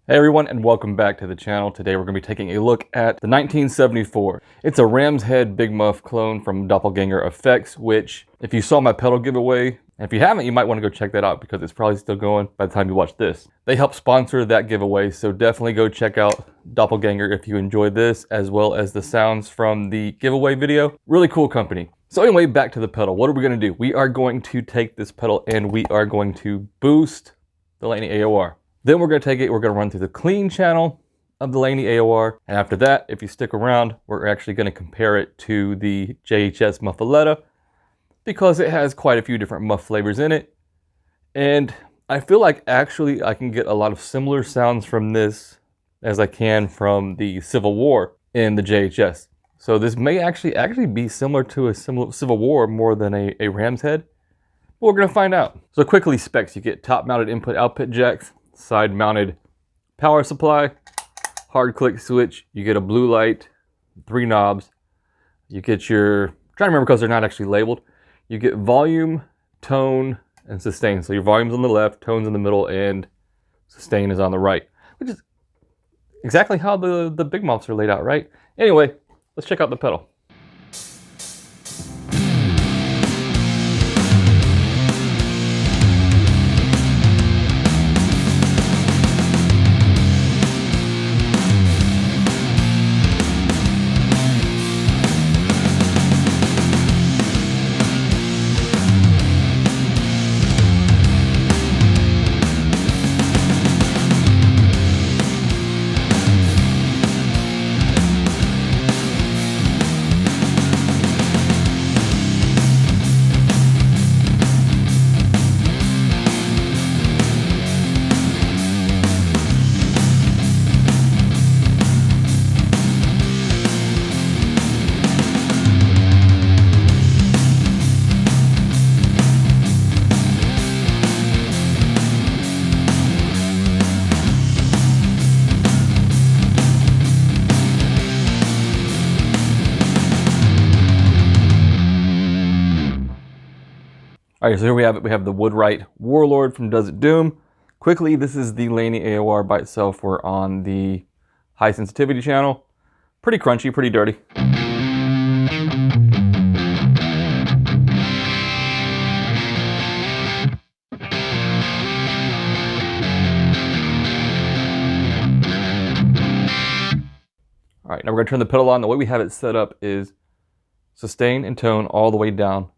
Hey everyone, and welcome back to the channel. Today we're going to be taking a look at the 1974. It's a Ram's Head Big Muff clone from Doppleganger Effects, which if you saw my pedal giveaway, and if you haven't, you might want to go check that out because it's probably still going by the time you watch this. They helped sponsor that giveaway, so definitely go check out Doppleganger if you enjoyed this, as well as the sounds from the giveaway video. Really cool company. So anyway, back to the pedal. What are we going to do? We are going to take this pedal and we are going to boost the Laney AOR. Then we're going to take it, we're going to run through the clean channel of the Laney AOR. And after that, if you stick around, we're actually going to compare it to the JHS Muffaletta because it has quite a few different muff flavors in it. And I feel like actually I can get a lot of similar sounds from this as I can from the Civil War in the JHS. So this may actually be similar to a similar Civil War more than a Ram's Head. But we're going to find out. So quickly specs, you get top-mounted input-output jacks, side-mounted power supply, hard click switch, you get a blue light, 3 knobs, you get your, I'm trying to remember because they're not actually labeled, you get volume, tone, and sustain. So your volume's on the left, tone's in the middle, and sustain is on the right, which is exactly how the big muffs are laid out, right? Anyway, let's check out the pedal. All right, so here we have it. We have the Woodwright Warlord from Does It Doom. Quickly, this is the Laney AOR by itself. We're on the high sensitivity channel. Pretty crunchy, pretty dirty. All right, now we're gonna turn the pedal on. The way we have it set up is sustain and tone all the way down,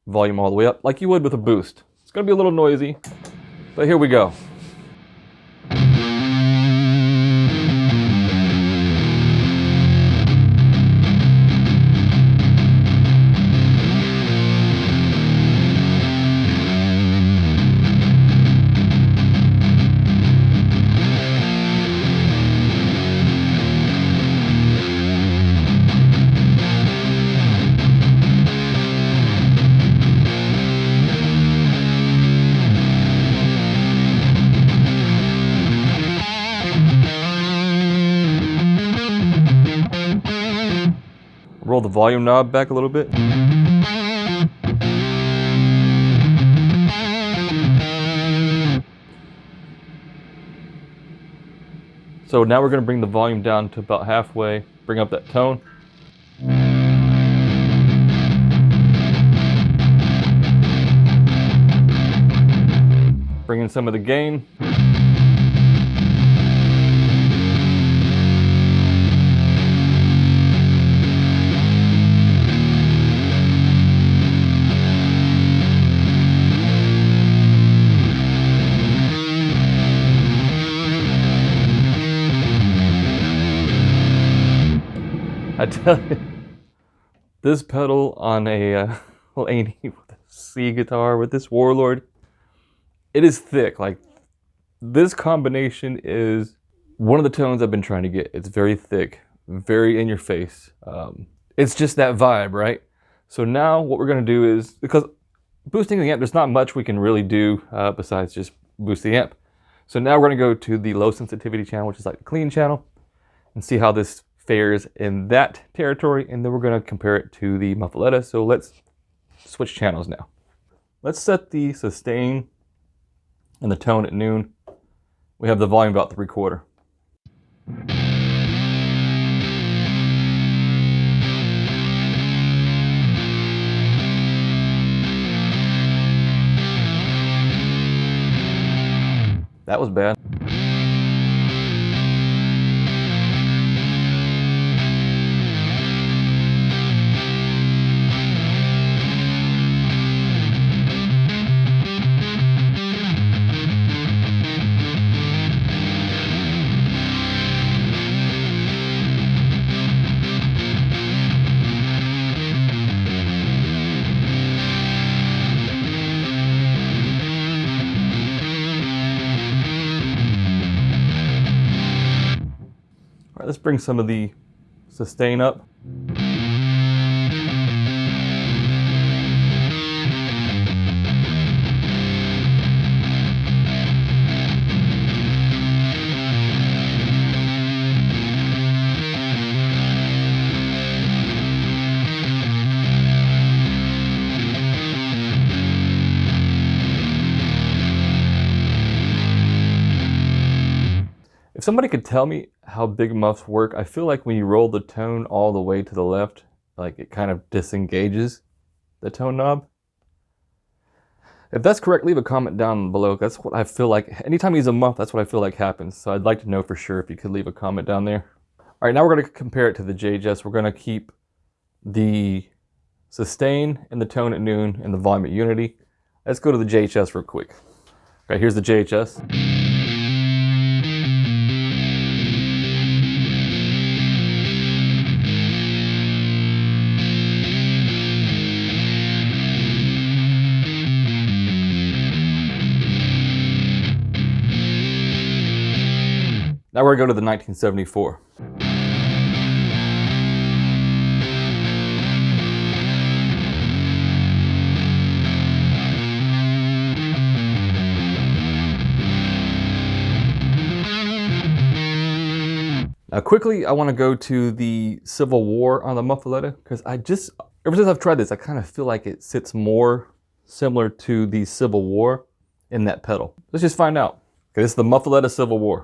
volume all the way up, like you would with a boost. It's gonna be a little noisy, but here we go. Roll the volume knob back a little bit. So now we're going to bring the volume down to about halfway, bring up that tone. Bring in some of the gain. I tell you, this pedal on a Laney with a C guitar with this Warlord, it is thick. Like, this combination is one of the tones I've been trying to get. It's very thick, very in your face. It's just that vibe, right? So now what we're gonna do is, because boosting the amp, there's not much we can really do besides just boost the amp. So now we're gonna go to the low sensitivity channel, which is like the clean channel, and see how this fares in that territory, and then we're going to compare it to the Muffaletta. So let's switch channels now. Let's set the sustain and the tone at noon. We have the volume about 3/4. That was bad. All right, let's bring some of the sustain up. If somebody could tell me how big muffs work, I feel like when you roll the tone all the way to the left, like it kind of disengages the tone knob. If that's correct, leave a comment down below. That's what I feel like. Anytime you use a muff, that's what I feel like happens. So I'd like to know for sure if you could leave a comment down there. All right, now we're going to compare it to the JHS. We're going to keep the sustain and the tone at noon and the volume at unity. Let's go to the JHS real quick. All right, here's the JHS. Now we're going to go to the 1974. Now quickly, I want to go to the Civil War on the Muffaletta, because ever since I've tried this, I kind of feel like it sits more similar to the Civil War in that pedal. Let's just find out. Okay, this is the Muffaletta Civil War.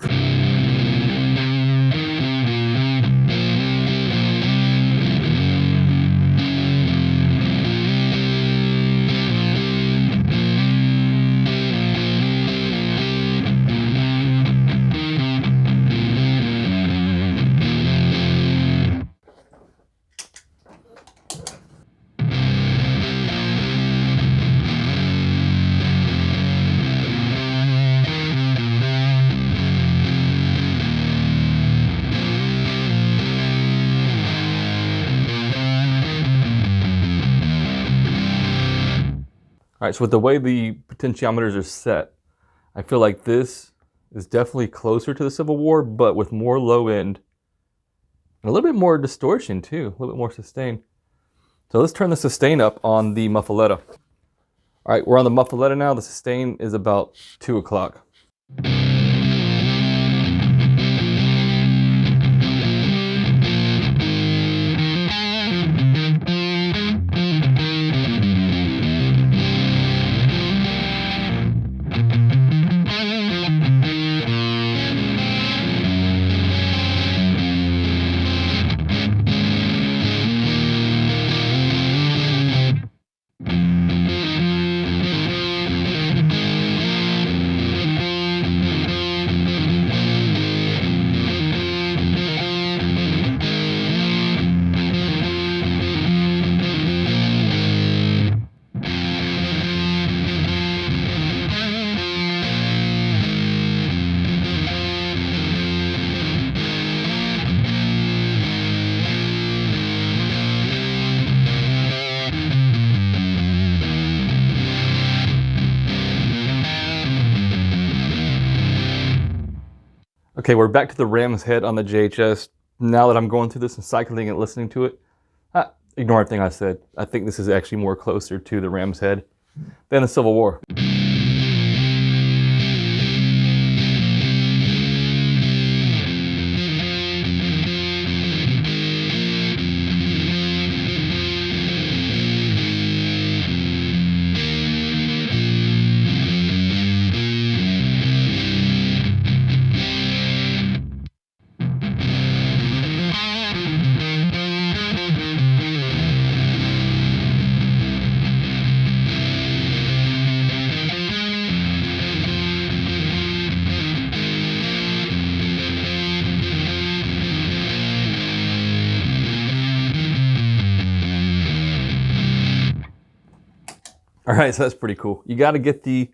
All right, so with the way the potentiometers are set, I feel like this is definitely closer to the Civil War, but with more low end and a little bit more distortion too, a little bit more sustain. So let's turn the sustain up on the Muffaletta. All right, we're on the Muffaletta now. The sustain is about 2 o'clock. Okay, we're back to the ram's head on the JHS. Now that I'm going through this and cycling and listening to it, ignore everything I said. I think this is actually more closer to the ram's head than the Civil War. All right, so that's pretty cool. You got to get to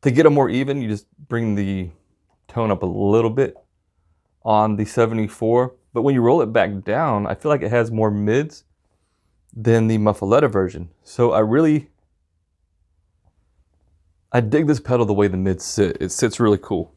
get them more even, you just bring the tone up a little bit on the 74. But when you roll it back down, I feel like it has more mids than the Muffaletta version. So I dig this pedal the way the mids sit. It sits really cool.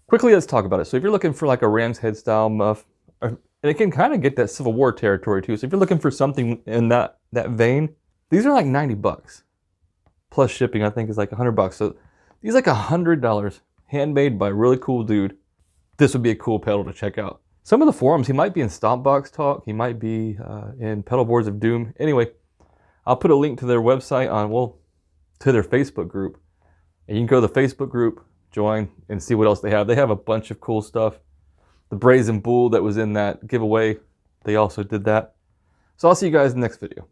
Quickly, let's talk about it. So if you're looking for like a ram's head style muff, and it can kind of get that Civil War territory too. So if you're looking for something in that vein, these are like 90 bucks. Plus shipping, I think, is like 100 bucks. So these are like $100, handmade by a really cool dude. This would be a cool pedal to check out. Some of the forums, he might be in Stompbox Talk. He might be in Pedal Boards of Doom. Anyway, I'll put a link to their website to their Facebook group. And you can go to the Facebook group, join, and see what else they have. They have a bunch of cool stuff. The Brazen Bull that was in that giveaway, they also did that. So I'll see you guys in the next video.